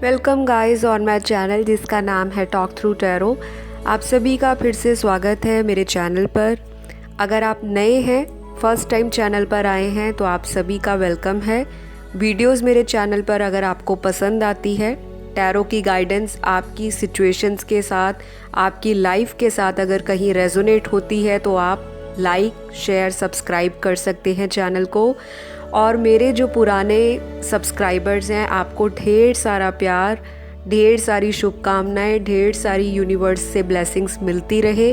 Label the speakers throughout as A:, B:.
A: Welcome guys on my channel जिसका नाम है टॉक थ्रू टैरो। आप सभी का फिर से स्वागत है मेरे चैनल पर। अगर आप नए हैं, फर्स्ट टाइम चैनल पर आए हैं तो आप सभी का वेलकम है। वीडियोस मेरे चैनल पर अगर आपको पसंद आती है, टैरो की गाइडेंस आपकी सिचुएशंस के साथ, आपकी लाइफ के साथ अगर कहीं रेजोनेट होती है तो आप लाइक, शेयर, सब्सक्राइब कर सकते हैं चैनल को। और मेरे जो पुराने सब्सक्राइबर्स हैं, आपको ढेर सारा प्यार, ढेर सारी शुभकामनाएं, ढेर सारी यूनिवर्स से ब्लेसिंग्स मिलती रहे,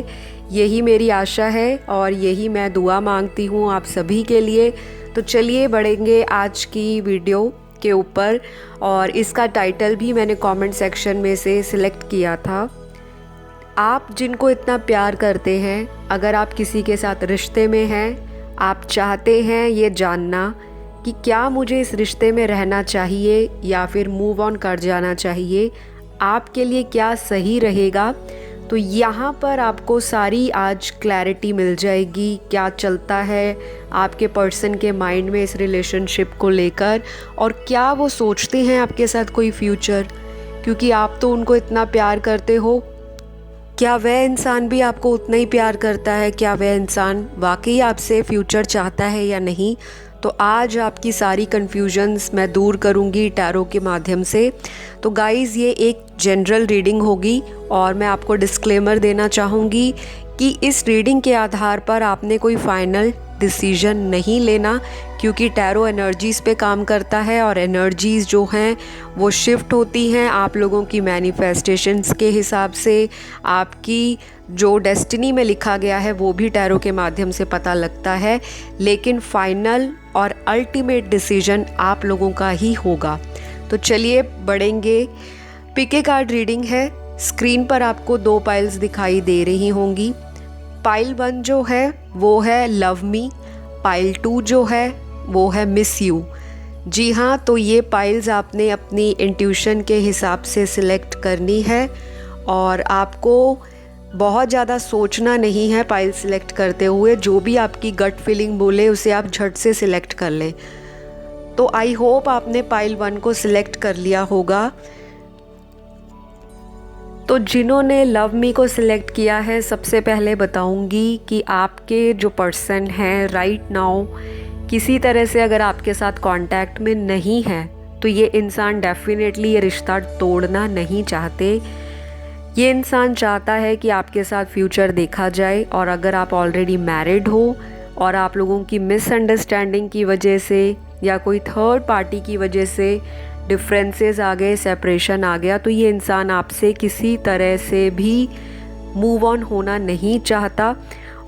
A: यही मेरी आशा है और यही मैं दुआ मांगती हूँ आप सभी के लिए। तो चलिए बढ़ेंगे आज की वीडियो के ऊपर। और इसका टाइटल भी मैंने कमेंट सेक्शन में से सिलेक्ट किया था। आप जिनको इतना प्यार करते हैं, अगर आप किसी के साथ रिश्ते में हैं, आप चाहते हैं ये जानना कि क्या मुझे इस रिश्ते में रहना चाहिए या फिर मूव ऑन कर जाना चाहिए, आपके लिए क्या सही रहेगा, तो यहाँ पर आपको सारी आज क्लैरिटी मिल जाएगी। क्या चलता है आपके पर्सन के माइंड में इस रिलेशनशिप को लेकर, और क्या वो सोचते हैं आपके साथ कोई फ्यूचर, क्योंकि आप तो उनको इतना प्यार करते हो। क्या वह इंसान भी आपको उतना ही प्यार करता है? क्या वह इंसान वाकई आपसे फ्यूचर चाहता है या नहीं? तो आज आपकी सारी कन्फ्यूजन्स मैं दूर करूंगी टैरो के माध्यम से। तो गाइज़, ये एक जनरल रीडिंग होगी और मैं आपको डिस्क्लेमर देना चाहूँगी कि इस रीडिंग के आधार पर आपने कोई फाइनल डिसीजन नहीं लेना, क्योंकि टैरो एनर्जीज़ पे काम करता है और एनर्जीज़ जो हैं वो शिफ्ट होती हैं आप लोगों की मैनिफेस्टेशंस के हिसाब से। आपकी जो डेस्टिनी में लिखा गया है वो भी टैरो के माध्यम से पता लगता है, लेकिन फाइनल और अल्टीमेट डिसीजन आप लोगों का ही होगा। तो चलिए बढ़ेंगे। पिक ए कार्ड रीडिंग है। स्क्रीन पर आपको 2 पाइल्स दिखाई दे रही होंगी। पाइल 1 जो है वो है लव मी, पाइल 2 जो है वो है मिस यू। जी हाँ, तो ये पाइल्स आपने अपनी इंट्यूशन के हिसाब से सिलेक्ट करनी है और आपको बहुत ज़्यादा सोचना नहीं है पाइल सिलेक्ट करते हुए। जो भी आपकी गट फीलिंग बोले उसे आप झट से सिलेक्ट कर लें। तो आई होप आपने पाइल 1 को सिलेक्ट कर लिया होगा। तो जिन्होंने लव मी को सिलेक्ट किया है, सबसे पहले बताऊंगी कि आपके जो पर्सन हैं राइट नाउ किसी तरह से अगर आपके साथ कांटेक्ट में नहीं है, तो ये इंसान डेफिनेटली ये रिश्ता तोड़ना नहीं चाहते। ये इंसान चाहता है कि आपके साथ फ्यूचर देखा जाए। और अगर आप ऑलरेडी मैरिड हो और आप लोगों की मिसअंडरस्टैंडिंग की वजह से या कोई थर्ड पार्टी की वजह से डिफरेंसेस आ गए, सेपरेशन आ गया, तो ये इंसान आपसे किसी तरह से भी मूव ऑन होना नहीं चाहता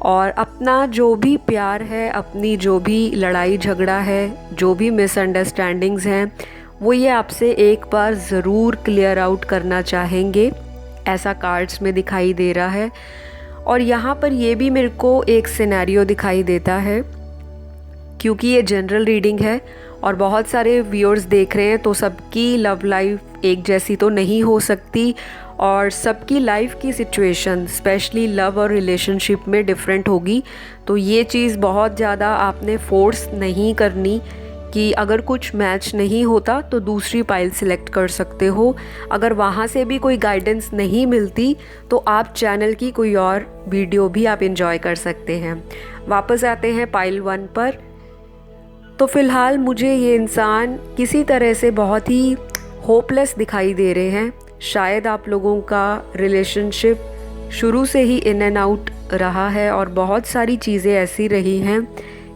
A: और अपना जो भी प्यार है, अपनी जो भी लड़ाई झगड़ा है, जो भी मिसअंडरस्टैंडिंग्स हैं, वो ये आपसे एक बार ज़रूर क्लियर आउट करना चाहेंगे, ऐसा कार्ड्स में दिखाई दे रहा है। और यहाँ पर ये भी मेरे को एक सिनेरियो दिखाई देता है, क्योंकि ये जनरल रीडिंग है और बहुत सारे व्यूअर्स देख रहे हैं, तो सबकी लव लाइफ एक जैसी तो नहीं हो सकती और सबकी लाइफ की सिचुएशन स्पेशली लव और रिलेशनशिप में डिफरेंट होगी। तो ये चीज़ बहुत ज़्यादा आपने फोर्स नहीं करनी कि अगर कुछ मैच नहीं होता तो दूसरी पाइल सिलेक्ट कर सकते हो। अगर वहाँ से भी कोई गाइडेंस नहीं मिलती तो आप चैनल की कोई और वीडियो भी आप एंजॉय कर सकते हैं। वापस आते हैं पाइल 1 पर। तो फ़िलहाल मुझे ये इंसान किसी तरह से बहुत ही होपलेस दिखाई दे रहे हैं। शायद आप लोगों का रिलेशनशिप शुरू से ही इन एंड आउट रहा है और बहुत सारी चीज़ें ऐसी रही हैं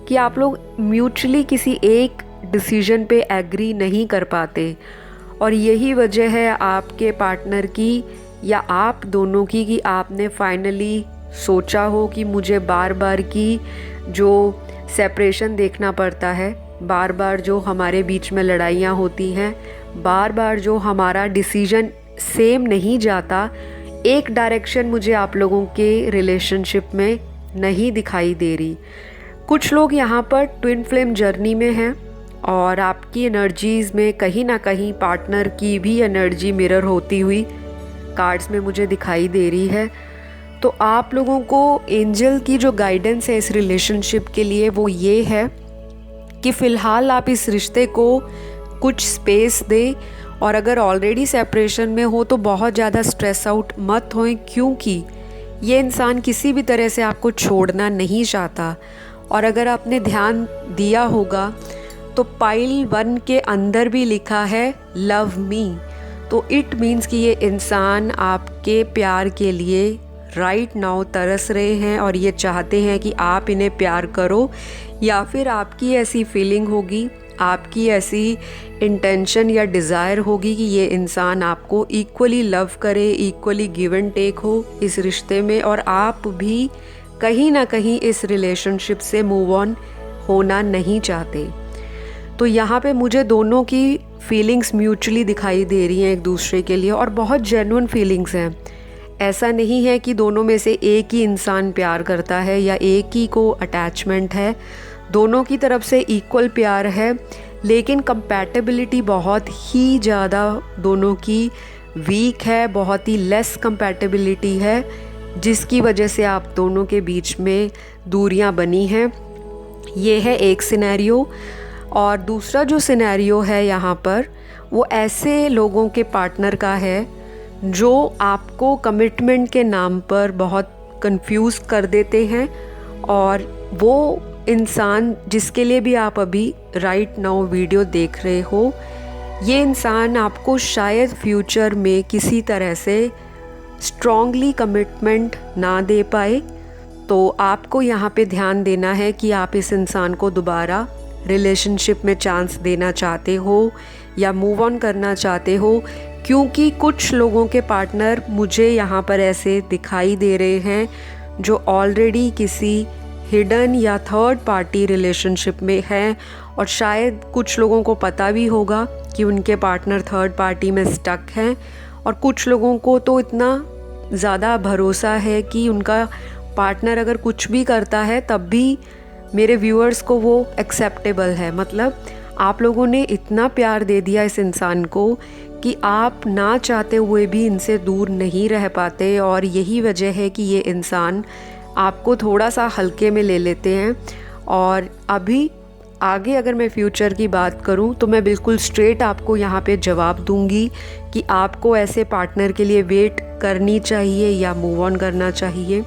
A: कि आप लोग म्यूचुअली किसी एक डिसीजन पे एग्री नहीं कर पाते। और यही वजह है आपके पार्टनर की या आप दोनों की कि आपने फाइनली सोचा हो कि मुझे बार बार की जो सेपरेशन देखना पड़ता है, बार बार जो हमारे बीच में लड़ाइयाँ होती हैं, बार बार जो हमारा डिसीजन सेम नहीं जाता, एक डायरेक्शन मुझे आप लोगों के रिलेशनशिप में नहीं दिखाई दे रही। कुछ लोग यहाँ पर ट्विन फ्लेम जर्नी में हैं और आपकी एनर्जीज़ में कहीं ना कहीं पार्टनर की भी एनर्जी मिरर होती हुई कार्ड्स में मुझे दिखाई दे रही है। तो आप लोगों को एंजल की जो गाइडेंस है इस रिलेशनशिप के लिए वो ये है कि फ़िलहाल आप इस रिश्ते को कुछ स्पेस दें और अगर ऑलरेडी सेपरेशन में हो तो बहुत ज़्यादा स्ट्रेस आउट मत होएं, क्योंकि ये इंसान किसी भी तरह से आपको छोड़ना नहीं चाहता। और अगर आपने ध्यान दिया होगा तो पाइल 1 के अंदर भी लिखा है लव मी, तो इट मीन्स कि ये इंसान आपके प्यार के लिए राइट नाउ तरस रहे हैं और ये चाहते हैं कि आप इन्हें प्यार करो, या फिर आपकी ऐसी फीलिंग होगी, आपकी ऐसी इंटेंशन या डिज़ायर होगी कि ये इंसान आपको इक्वली लव करे, इक्वली गिव एंड टेक हो इस रिश्ते में, और आप भी कहीं ना कहीं इस रिलेशनशिप से मूव ऑन होना नहीं चाहते। तो यहाँ पे मुझे दोनों की फीलिंग्स म्यूचुअली दिखाई दे रही हैं एक दूसरे के लिए, और बहुत जेन्युइन फीलिंग्स हैं। ऐसा नहीं है कि दोनों में से एक ही इंसान प्यार करता है या एक ही को अटैचमेंट है, दोनों की तरफ से इक्वल प्यार है, लेकिन कंपैटिबिलिटी बहुत ही ज़्यादा दोनों की वीक है, बहुत ही लेस कंपैटिबिलिटी है, जिसकी वजह से आप दोनों के बीच में दूरियां बनी हैं। ये है एक सिनेरियो। और दूसरा जो सिनेरियो है यहाँ पर, वो ऐसे लोगों के पार्टनर का है जो आपको कमिटमेंट के नाम पर बहुत कंफ्यूज कर देते हैं, और वो इंसान जिसके लिए भी आप अभी राइट नाउ वीडियो देख रहे हो, ये इंसान आपको शायद फ्यूचर में किसी तरह से स्ट्रॉन्गली कमिटमेंट ना दे पाए। तो आपको यहाँ पे ध्यान देना है कि आप इस इंसान को दोबारा रिलेशनशिप में चांस देना चाहते हो या मूव ऑन करना चाहते हो, क्योंकि कुछ लोगों के पार्टनर मुझे यहाँ पर ऐसे दिखाई दे रहे हैं जो ऑलरेडी किसी हिडन या थर्ड पार्टी रिलेशनशिप में हैं, और शायद कुछ लोगों को पता भी होगा कि उनके पार्टनर थर्ड पार्टी में स्टक हैं, और कुछ लोगों को तो इतना ज़्यादा भरोसा है कि उनका पार्टनर अगर कुछ भी करता है तब भी मेरे व्यूअर्स को वो एक्सेप्टेबल है। मतलब आप लोगों ने इतना प्यार दे दिया इस इंसान को कि आप ना चाहते हुए भी इनसे दूर नहीं रह पाते, और यही वजह है कि ये इंसान आपको थोड़ा सा हल्के में ले लेते हैं। और अभी आगे अगर मैं फ्यूचर की बात करूं तो मैं बिल्कुल स्ट्रेट आपको यहाँ पे जवाब दूंगी कि आपको ऐसे पार्टनर के लिए वेट करनी चाहिए या मूव ऑन करना चाहिए।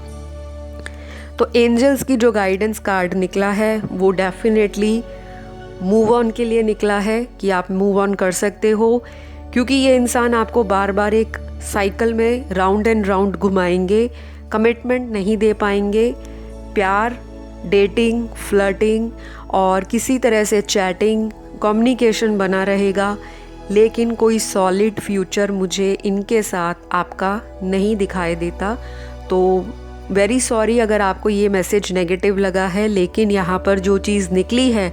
A: तो एंजल्स की जो गाइडेंस कार्ड निकला है वो डेफिनेटली मूव ऑन के लिए निकला है कि आप मूव ऑन कर सकते हो, क्योंकि ये इंसान आपको बार बार एक साइकिल में राउंड एंड राउंड घुमाएंगे, कमिटमेंट नहीं दे पाएंगे। प्यार, डेटिंग, फ्लर्टिंग और किसी तरह से चैटिंग, कम्युनिकेशन बना रहेगा, लेकिन कोई सॉलिड फ्यूचर मुझे इनके साथ आपका नहीं दिखाई देता। तो वेरी सॉरी अगर आपको ये मैसेज नेगेटिव लगा है, लेकिन यहाँ पर जो चीज़ निकली है,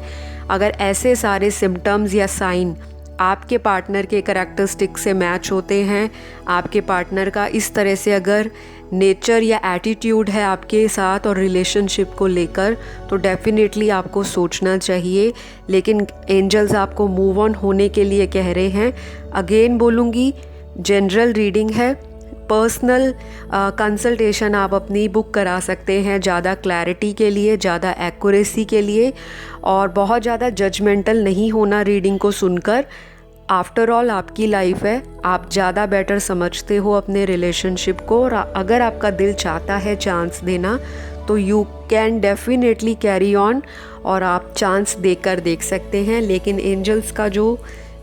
A: अगर ऐसे सारे सिम्टम्स या साइन आपके पार्टनर के करैक्टरिस्टिक से मैच होते हैं, आपके पार्टनर का इस तरह से अगर नेचर या एटीट्यूड है आपके साथ और रिलेशनशिप को लेकर, तो डेफिनेटली आपको सोचना चाहिए। लेकिन एंजल्स आपको मूव ऑन होने के लिए कह रहे हैं। अगेन बोलूँगी, जनरल रीडिंग है, पर्सनल कंसल्टेशन आप अपनी बुक करा सकते हैं ज़्यादा क्लैरिटी के लिए, ज़्यादा एक्यूरेसी के लिए, और बहुत ज़्यादा जजमेंटल नहीं होना रीडिंग को सुनकर। आफ्टर ऑल आपकी लाइफ है, आप ज़्यादा बेटर समझते हो अपने रिलेशनशिप को, और अगर आपका दिल चाहता है चांस देना तो you can definitely carry on, और आप चांस देकर देख सकते हैं। लेकिन एंजल्स का जो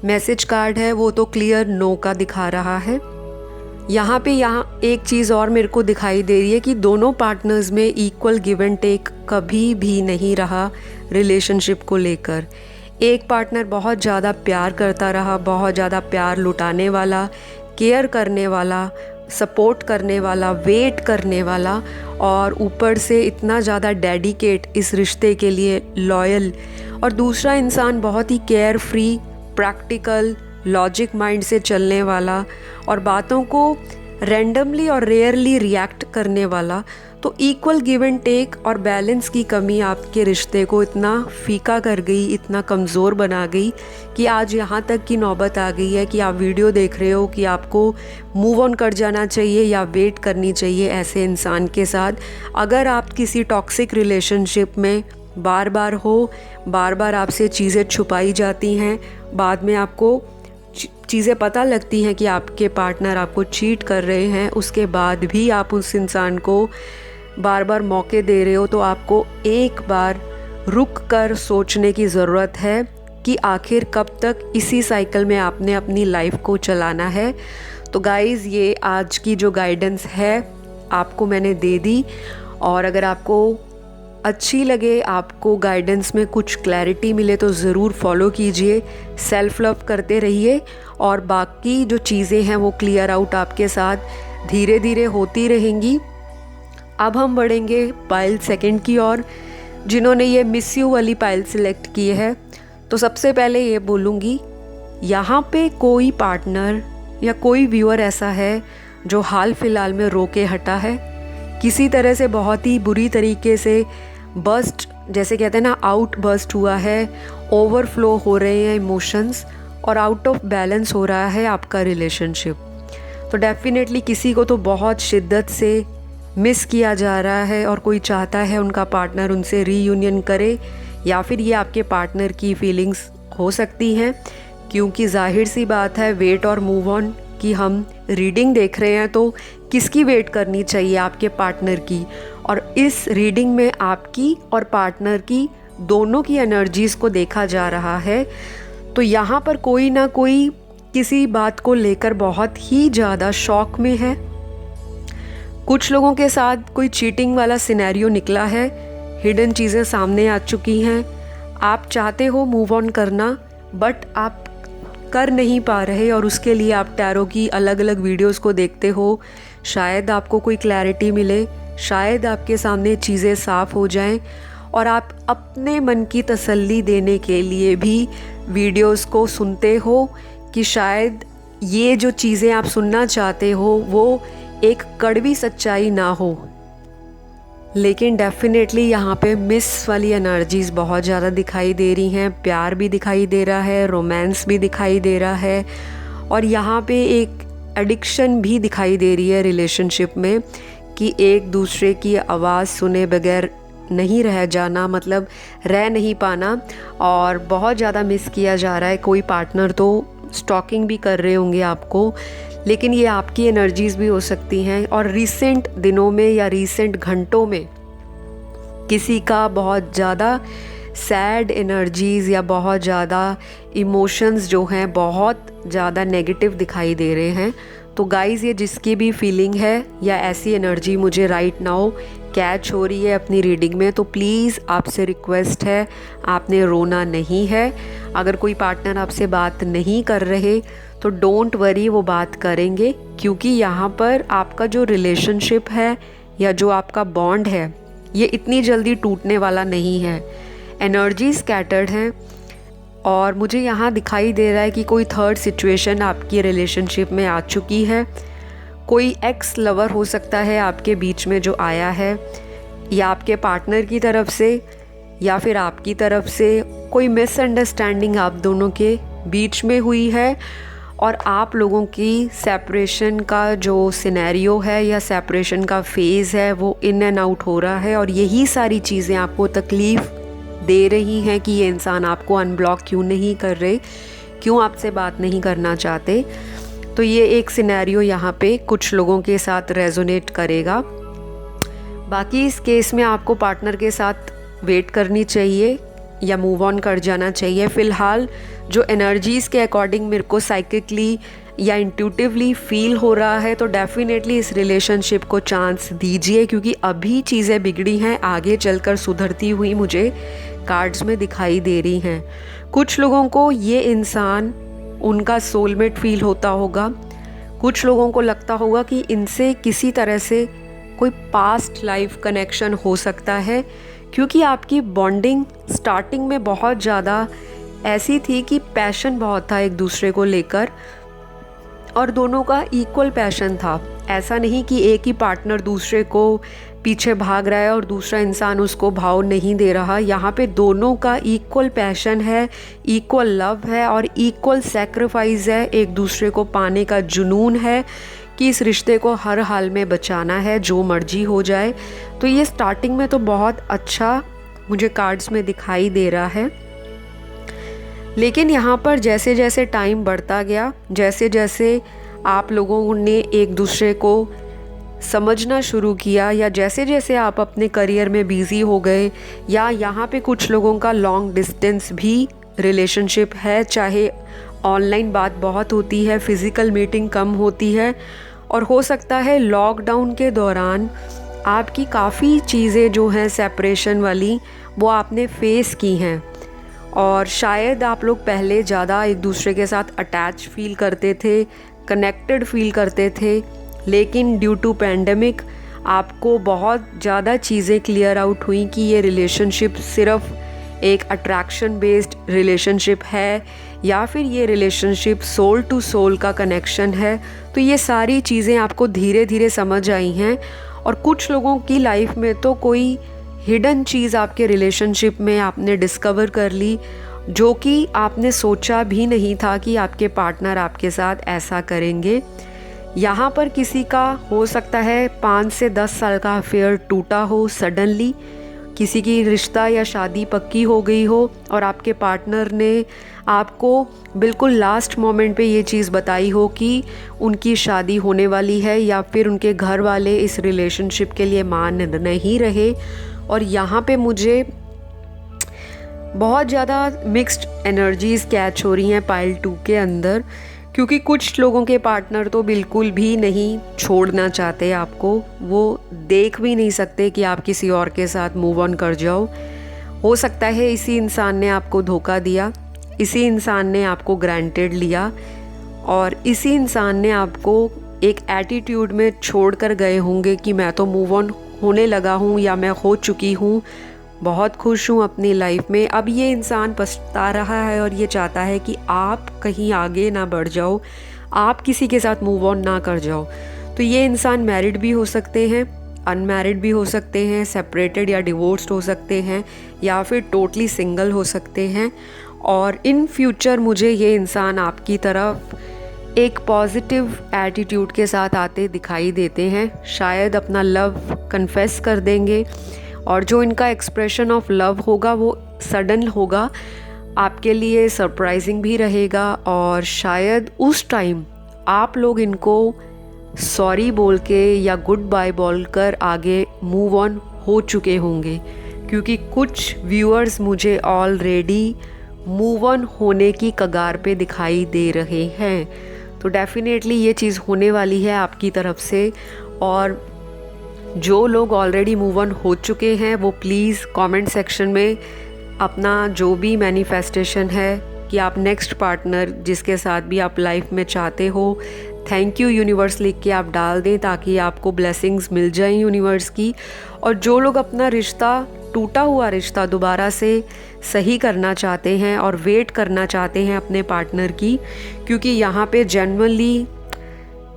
A: मैसेज कार्ड है वो तो क्लियर नो का दिखा रहा है। यहाँ एक चीज़ और मेरे को दिखाई दे रही है कि दोनों पार्टनर्स में इक्वल गिव एंड टेक कभी भी नहीं रहा रिलेशनशिप को लेकर। एक पार्टनर बहुत ज़्यादा प्यार करता रहा, बहुत ज़्यादा प्यार लुटाने वाला, केयर करने वाला, सपोर्ट करने वाला, वेट करने वाला, और ऊपर से इतना ज़्यादा डेडिकेट इस रिश्ते के लिए, लॉयल। और दूसरा इंसान बहुत ही carefree, practical, logic mind से चलने वाला, और बातों को रैंडमली और रेयरली रिएक्ट करने वाला। तो इक्वल गिव एंड टेक और बैलेंस की कमी आपके रिश्ते को इतना फीका कर गई, इतना कमज़ोर बना गई कि आज यहाँ तक की नौबत आ गई है कि आप वीडियो देख रहे हो कि आपको मूव ऑन कर जाना चाहिए या वेट करनी चाहिए ऐसे इंसान के साथ। अगर आप किसी टॉक्सिक रिलेशनशिप में बार बार आपसे चीज़ें छुपाई जाती हैं, बाद में आपको चीज़ें पता लगती हैं कि आपके पार्टनर आपको चीट कर रहे हैं, उसके बाद भी आप उस इंसान को बार बार मौके दे रहे हो, तो आपको एक बार रुक कर सोचने की ज़रूरत है कि आखिर कब तक इसी साइकिल में आपने अपनी लाइफ को चलाना है। तो गाइज़, ये आज की जो गाइडेंस है आपको मैंने दे दी, और अगर आपको अच्छी लगे, आपको गाइडेंस में कुछ क्लैरिटी मिले तो ज़रूर फॉलो कीजिए। सेल्फ लव करते रहिए और बाकी जो चीज़ें हैं वो क्लियर आउट आपके साथ धीरे धीरे होती रहेंगी। अब हम बढ़ेंगे पाइल सेकंड की ओर, जिन्होंने ये मिस यू वाली पाइल सिलेक्ट की है। तो सबसे पहले ये बोलूँगी, यहाँ पे कोई पार्टनर या कोई व्यूअर ऐसा है जो हाल फिलहाल में रो के हटा है, किसी तरह से बहुत ही बुरी तरीके से बस्ट, जैसे कहते हैं ना, आउट बस्ट हुआ है, ओवरफ्लो हो रहे हैं इमोशंस और आउट ऑफ बैलेंस हो रहा है आपका रिलेशनशिप। तो डेफिनेटली किसी को तो बहुत शिद्दत से मिस किया जा रहा है और कोई चाहता है उनका पार्टनर उनसे रीयूनियन करे, या फिर ये आपके पार्टनर की फीलिंग्स हो सकती हैं, क्योंकि जाहिर सी बात है वेट और मूव ऑन की हम रीडिंग देख रहे हैं, तो किसकी वेट करनी चाहिए, आपके पार्टनर की। और इस रीडिंग में आपकी और पार्टनर की दोनों की एनर्जीज़ को देखा जा रहा है। तो यहाँ पर कोई ना कोई किसी बात को लेकर बहुत ही ज़्यादा शॉक में है। कुछ लोगों के साथ कोई चीटिंग वाला सिनेरियो निकला है, हिडन चीज़ें सामने आ चुकी हैं। आप चाहते हो मूव ऑन करना, बट आप कर नहीं पा रहे, और उसके लिए आप टैरो की अलग अलग वीडियोस को देखते हो। शायद आपको कोई क्लैरिटी मिले, शायद आपके सामने चीज़ें साफ़ हो जाएं, और आप अपने मन की तसल्ली देने के लिए भी वीडियोस को सुनते हो कि शायद ये जो चीज़ें आप सुनना चाहते हो वो एक कड़वी सच्चाई ना हो। लेकिन डेफिनेटली यहाँ पे मिस वाली एनर्जीज़ बहुत ज़्यादा दिखाई दे रही हैं। प्यार भी दिखाई दे रहा है, रोमांस भी दिखाई दे रहा है, और यहाँ पे एक एडिक्शन भी दिखाई दे रही है रिलेशनशिप में, कि एक दूसरे की आवाज़ सुने बगैर नहीं रह जाना, मतलब रह नहीं पाना, और बहुत ज़्यादा मिस किया जा रहा है। कोई पार्टनर तो स्टॉकिंग भी कर रहे होंगे आपको, लेकिन ये आपकी एनर्जीज़ भी हो सकती हैं। और रिसेंट दिनों में या रिसेंट घंटों में किसी का बहुत ज़्यादा सैड एनर्जीज़ या बहुत ज़्यादा इमोशंस जो हैं बहुत ज़्यादा नेगेटिव दिखाई दे रहे हैं। तो गाइज़, ये जिसकी भी फीलिंग है या ऐसी एनर्जी मुझे राइट नाउ कैच हो रही है अपनी रीडिंग में, तो प्लीज़ आपसे रिक्वेस्ट है, आपने रोना नहीं है। अगर कोई पार्टनर आपसे बात नहीं कर रहे तो डोंट वरी, वो बात करेंगे, क्योंकि यहाँ पर आपका जो रिलेशनशिप है या जो आपका बॉन्ड है ये इतनी जल्दी टूटने वाला नहीं है। एनर्जी स्कैटर्ड हैं, और मुझे यहाँ दिखाई दे रहा है कि कोई थर्ड सिचुएशन आपकी रिलेशनशिप में आ चुकी है। कोई एक्स लवर हो सकता है आपके बीच में जो आया है, या आपके पार्टनर की तरफ से या फिर आपकी तरफ से कोई मिसअंडरस्टैंडिंग आप दोनों के बीच में हुई है, और आप लोगों की सेपरेशन का जो सिनेरियो है या सेपरेशन का फेज़ है वो इन एंड आउट हो रहा है। और यही सारी चीज़ें आपको तकलीफ़ दे रही हैं कि ये इंसान आपको अनब्लॉक क्यों नहीं कर रहे, क्यों आपसे बात नहीं करना चाहते। तो ये एक सिनेरियो यहाँ पे कुछ लोगों के साथ रेजोनेट करेगा। बाकी इस केस में आपको पार्टनर के साथ वेट करनी चाहिए या मूव ऑन कर जाना चाहिए। फ़िलहाल जो एनर्जीज़ के अकॉर्डिंग मेरे को साइकिकली या इंट्यूटिवली फील हो रहा है, तो डेफिनेटली इस रिलेशनशिप को चांस दीजिए, क्योंकि अभी चीज़ें बिगड़ी हैं, आगे चलकर सुधरती हुई मुझे कार्ड्स में दिखाई दे रही हैं। कुछ लोगों को ये इंसान उनका सोलमेट फील होता होगा, कुछ लोगों को लगता होगा कि इनसे किसी तरह से कोई पास्ट लाइफ कनेक्शन हो सकता है, क्योंकि आपकी बॉन्डिंग स्टार्टिंग में बहुत ज़्यादा ऐसी थी कि पैशन बहुत था एक दूसरे को लेकर, और दोनों का इक्वल पैशन था। ऐसा नहीं कि एक ही पार्टनर दूसरे को पीछे भाग रहा है और दूसरा इंसान उसको भाव नहीं दे रहा। यहाँ पे दोनों का इक्वल पैशन है, इक्वल लव है और इक्वल सेक्रीफाइस है। एक दूसरे को पाने का जुनून है कि इस रिश्ते को हर हाल में बचाना है, जो मर्जी हो जाए। तो ये स्टार्टिंग में तो बहुत अच्छा मुझे कार्ड्स में दिखाई दे रहा है, लेकिन यहाँ पर जैसे जैसे टाइम बढ़ता गया, जैसे जैसे आप लोगों ने एक दूसरे को समझना शुरू किया, या जैसे जैसे आप अपने करियर में बिज़ी हो गए, या यहाँ पे कुछ लोगों का लॉन्ग डिस्टेंस भी रिलेशनशिप है, चाहे ऑनलाइन बात बहुत होती है, फिज़िकल मीटिंग कम होती है, और हो सकता है लॉकडाउन के दौरान आपकी काफ़ी चीज़ें जो हैं सेपरेशन वाली वो आपने फेस की हैं, और शायद आप लोग पहले ज़्यादा एक दूसरे के साथ अटैच फील करते थे, कनेक्टेड फील करते थे, लेकिन ड्यू टू पैंडमिक आपको बहुत ज़्यादा चीज़ें क्लियर आउट हुई कि ये रिलेशनशिप सिर्फ एक अट्रैक्शन बेस्ड रिलेशनशिप है, या फिर ये रिलेशनशिप सोल टू सोल का कनेक्शन है। तो ये सारी चीज़ें आपको धीरे धीरे समझ आई हैं, और कुछ लोगों की लाइफ में तो कोई हिडन चीज़ आपके रिलेशनशिप में आपने डिस्कवर कर ली, जो कि आपने सोचा भी नहीं था कि आपके पार्टनर आपके साथ ऐसा करेंगे। यहाँ पर किसी का हो सकता है 5 से 10 साल का अफेयर टूटा हो सडनली, किसी की रिश्ता या शादी पक्की हो गई हो, और आपके पार्टनर ने आपको बिल्कुल लास्ट मोमेंट पे ये चीज़ बताई हो कि उनकी शादी होने वाली है, या फिर उनके घर वाले इस रिलेशनशिप के लिए मान नहीं रहे। और यहाँ पे मुझे बहुत ज़्यादा मिक्स्ड एनर्जीज़ कैच हो रही हैं पाइल 2 के अंदर, क्योंकि कुछ लोगों के पार्टनर तो बिल्कुल भी नहीं छोड़ना चाहते आपको, वो देख भी नहीं सकते कि आप किसी और के साथ मूव ऑन कर जाओ। हो सकता है इसी इंसान ने आपको धोखा दिया, इसी इंसान ने आपको ग्रांटेड लिया, और इसी इंसान ने आपको एक एटीट्यूड में छोड़ कर गए होंगे कि मैं तो मूव ऑन होने लगा हूँ, या मैं हो चुकी हूँ, बहुत खुश हूँ अपनी लाइफ में। अब ये इंसान पछता रहा है और ये चाहता है कि आप कहीं आगे ना बढ़ जाओ, आप किसी के साथ मूव ऑन ना कर जाओ। तो ये इंसान मैरिड भी हो सकते हैं, अनमैरिड भी हो सकते हैं, सेपरेटेड या डिवोर्स्ड हो सकते हैं, या फिर टोटली सिंगल हो सकते हैं। और इन फ्यूचर मुझे ये इंसान आपकी तरफ एक पॉजिटिव एटीट्यूड के साथ आते दिखाई देते हैं। शायद अपना लव कन्फेस कर देंगे, और जो इनका एक्सप्रेशन ऑफ लव होगा वो सडन होगा, आपके लिए सरप्राइजिंग भी रहेगा, और शायद उस टाइम आप लोग इनको सॉरी बोल के या गुड बाय बोल कर आगे मूव ऑन हो चुके होंगे, क्योंकि कुछ व्यूअर्स मुझे ऑलरेडी मूव ऑन होने की कगार पे दिखाई दे रहे हैं। तो डेफिनेटली ये चीज़ होने वाली है आपकी तरफ से। और जो लोग ऑलरेडी मूव ऑन हो चुके हैं वो प्लीज़ कमेंट सेक्शन में अपना जो भी मैनिफेस्टेशन है कि आप नेक्स्ट पार्टनर जिसके साथ भी आप लाइफ में चाहते हो, थैंक यू यूनिवर्स लिख के आप डाल दें, ताकि आपको ब्लेसिंग्स मिल जाएं यूनिवर्स की। और जो लोग अपना रिश्ता, टूटा हुआ रिश्ता दोबारा से सही करना चाहते हैं और वेट करना चाहते हैं अपने पार्टनर की, क्योंकि यहाँ पे जेन्युइनली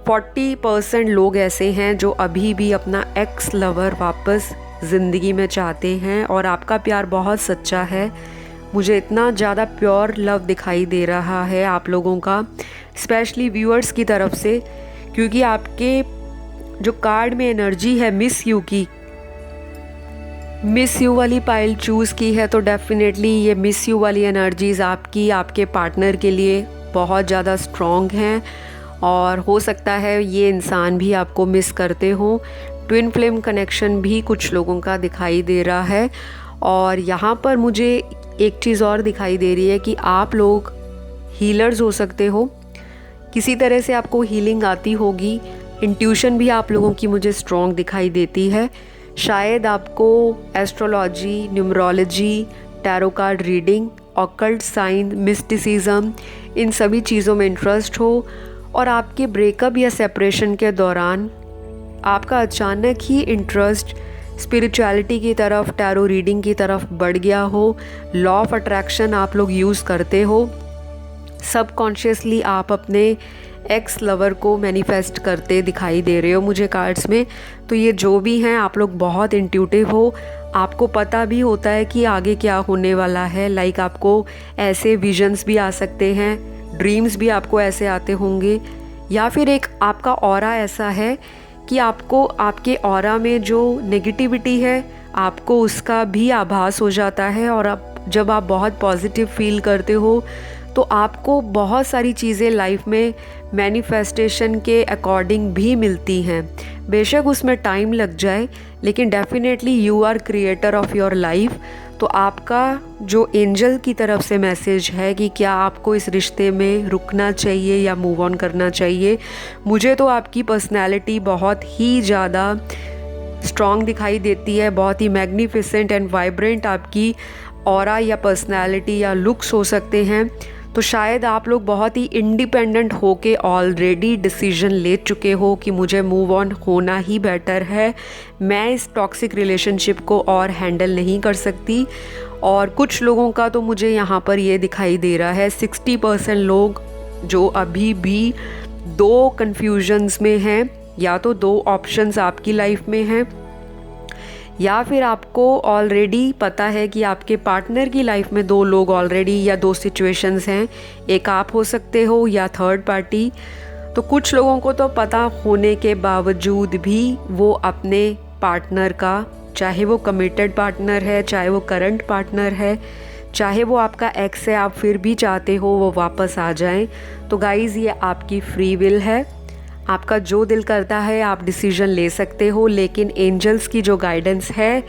A: 40% लोग ऐसे हैं जो अभी भी अपना एक्स लवर वापस ज़िंदगी में चाहते हैं, और आपका प्यार बहुत सच्चा है। मुझे इतना ज़्यादा प्योर लव दिखाई दे रहा है आप लोगों का, स्पेशली व्यूअर्स की तरफ से, क्योंकि आपके जो कार्ड में एनर्जी है मिस यू की, मिस यू वाली पाइल चूज़ की है, तो डेफिनेटली ये मिस यू वाली एनर्जीज़ आपकी आपके पार्टनर के लिए बहुत ज़्यादा स्ट्रॉन्ग हैं, और हो सकता है ये इंसान भी आपको मिस करते हो। ट्विन फ्लेम कनेक्शन भी कुछ लोगों का दिखाई दे रहा है। और यहाँ पर मुझे एक चीज़ और दिखाई दे रही है कि आप लोग हीलर्स हो सकते हो, किसी तरह से आपको हीलिंग आती होगी। इंट्यूशन भी आप लोगों की मुझे स्ट्रॉन्ग दिखाई देती है। शायद आपको astrology, numerology, tarot card reading, occult sign, mysticism, इन सभी चीज़ों में इंटरेस्ट हो, और आपके ब्रेकअप या सेपरेशन के दौरान आपका अचानक ही इंटरेस्ट स्पिरिचुअलिटी की तरफ, टैरो रीडिंग की तरफ बढ़ गया हो, लॉ ऑफ अट्रैक्शन आप लोग यूज़ करते हो, सबकॉन्शियसली आप अपने एक्स लवर को मैनिफेस्ट करते दिखाई दे रहे हो मुझे कार्ड्स में। तो ये जो भी हैं, आप लोग बहुत इंट्यूटिव हो, आपको पता भी होता है कि आगे क्या होने वाला है। लाइक आपको ऐसे विजन्स भी आ सकते हैं, ड्रीम्स भी आपको ऐसे आते होंगे, या फिर एक आपका ऑरा ऐसा है कि आपको आपके ऑरा में जो नेगेटिविटी है आपको उसका भी आभास हो जाता है, और आप जब आप बहुत पॉजिटिव फील करते हो तो आपको बहुत सारी चीज़ें लाइफ में मैनिफेस्टेशन के अकॉर्डिंग भी मिलती हैं। बेशक उसमें टाइम लग जाए, लेकिन definitely you are creator of your life. तो आपका जो एंजल की तरफ से मैसेज है कि क्या आपको इस रिश्ते में रुकना चाहिए या मूव ऑन करना चाहिए। मुझे तो आपकी पर्सनैलिटी बहुत ही ज़्यादा स्ट्रॉन्ग दिखाई देती है, बहुत ही मैग्निफिसेंट एंड वाइब्रेंट आपकी ऑरा या पर्सनैलिटी या लुक्स हो सकते हैं। तो शायद आप लोग बहुत ही इंडिपेंडेंट हो के ऑलरेडी डिसीजन ले चुके हो कि मुझे मूव ऑन होना ही बेटर है, मैं इस टॉक्सिक रिलेशनशिप को और हैंडल नहीं कर सकती। और कुछ लोगों का तो मुझे यहाँ पर ये दिखाई दे रहा है 60% लोग जो अभी भी दो कन्फ्यूजन्स में हैं, या तो दो ऑप्शंस आपकी लाइफ में हैं, या फिर आपको ऑलरेडी पता है कि आपके पार्टनर की लाइफ में दो लोग ऑलरेडी या दो सिचुएशंस हैं, एक आप हो सकते हो या थर्ड पार्टी। तो कुछ लोगों को तो पता होने के बावजूद भी वो अपने पार्टनर का, चाहे वो कमिटेड पार्टनर है, चाहे वो करंट पार्टनर है, चाहे वो आपका एक्स है, आप फिर भी चाहते हो वो वापस आ जाएं। तो गाइज़, ये आपकी फ्री विल है, आपका जो दिल करता है आप डिसीजन ले सकते हो। लेकिन एंजल्स की जो गाइडेंस है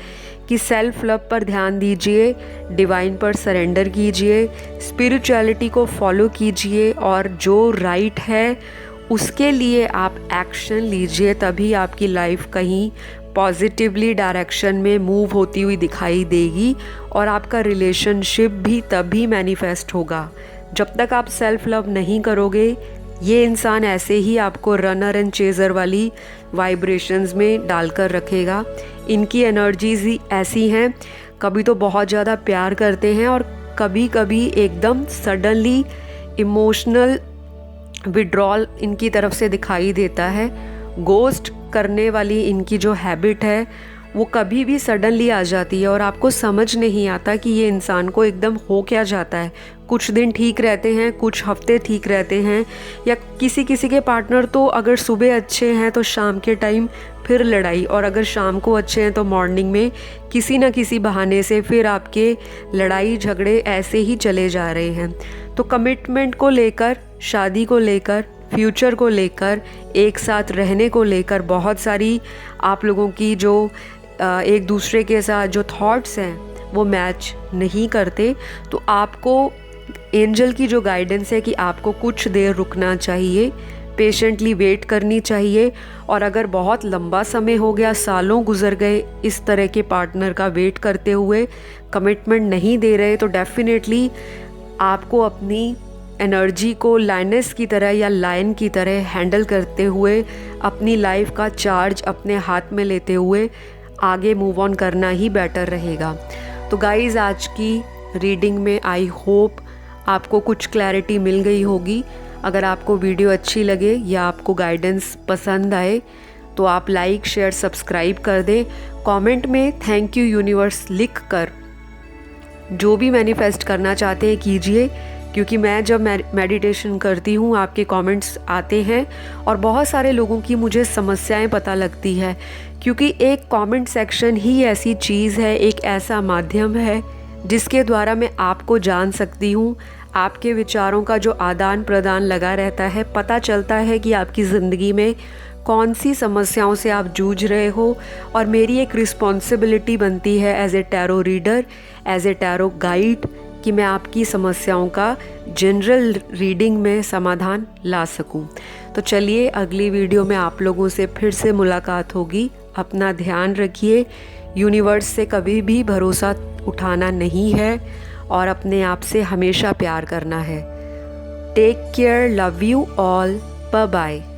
A: कि सेल्फ लव पर ध्यान दीजिए, डिवाइन पर सरेंडर कीजिए, स्पिरिचुअलिटी को फॉलो कीजिए और जो राइट है उसके लिए आप एक्शन लीजिए, तभी आपकी लाइफ कहीं पॉजिटिवली डायरेक्शन में मूव होती हुई दिखाई देगी और आपका रिलेशनशिप भी तभी मैनिफेस्ट होगा। जब तक आप सेल्फ लव नहीं करोगे, ये इंसान ऐसे ही आपको रनर एंड चेज़र वाली वाइब्रेशंस में डालकर रखेगा। इनकी एनर्जीज ही ऐसी हैं, कभी तो बहुत ज़्यादा प्यार करते हैं और कभी कभी एकदम सडनली इमोशनल विड्रॉल इनकी तरफ से दिखाई देता है। गोस्ट करने वाली इनकी जो हैबिट है वो कभी भी सडनली आ जाती है और आपको समझ नहीं आता कि ये इंसान को एकदम हो क्या जाता है। कुछ दिन ठीक रहते हैं, कुछ हफ्ते ठीक रहते हैं, या किसी किसी के पार्टनर तो अगर सुबह अच्छे हैं तो शाम के टाइम फिर लड़ाई, और अगर शाम को अच्छे हैं तो मॉर्निंग में किसी न किसी बहाने से फिर आपके लड़ाई झगड़े ऐसे ही चले जा रहे हैं। तो कमिटमेंट को लेकर, शादी को लेकर, फ्यूचर को लेकर, एक साथ रहने को लेकर बहुत सारी आप लोगों की जो एक दूसरे के साथ जो थॉट्स हैं वो मैच नहीं करते। तो आपको एंजल की जो गाइडेंस है कि आपको कुछ देर रुकना चाहिए, पेशेंटली वेट करनी चाहिए। और अगर बहुत लंबा समय हो गया, सालों गुजर गए इस तरह के पार्टनर का वेट करते हुए, कमिटमेंट नहीं दे रहे, तो डेफिनेटली आपको अपनी एनर्जी को लायनेस की तरह या लायन की तरह हैंडल करते हुए, अपनी लाइफ का चार्ज अपने हाथ में लेते हुए आगे मूव ऑन करना ही बेटर रहेगा। तो गाइज़, आज की रीडिंग में आई होप आपको कुछ क्लैरिटी मिल गई होगी। अगर आपको वीडियो अच्छी लगे या आपको गाइडेंस पसंद आए तो आप लाइक, शेयर, सब्सक्राइब कर दें। कमेंट में थैंक यू यूनिवर्स लिख कर जो भी मैनिफेस्ट करना चाहते हैं कीजिए, क्योंकि मैं जब मेडिटेशन करती हूँ आपके कमेंट्स आते हैं और बहुत सारे लोगों की मुझे समस्याएं पता लगती है, क्योंकि एक कमेंट सेक्शन ही ऐसी चीज़ है, एक ऐसा माध्यम है जिसके द्वारा मैं आपको जान सकती हूँ। आपके विचारों का जो आदान प्रदान लगा रहता है, पता चलता है कि आपकी ज़िंदगी में कौन सी समस्याओं से आप जूझ रहे हो। और मेरी एक रिस्पॉन्सिबिलिटी बनती है as a tarot reader, as a tarot guide, कि मैं आपकी समस्याओं का जनरल रीडिंग में समाधान ला सकूं। तो चलिए, अगली वीडियो में आप लोगों से फिर से मुलाकात होगी। अपना ध्यान रखिए। यूनिवर्स से कभी भी भरोसा उठाना नहीं है और अपने आप से हमेशा प्यार करना है। Take care, love you all, bye bye.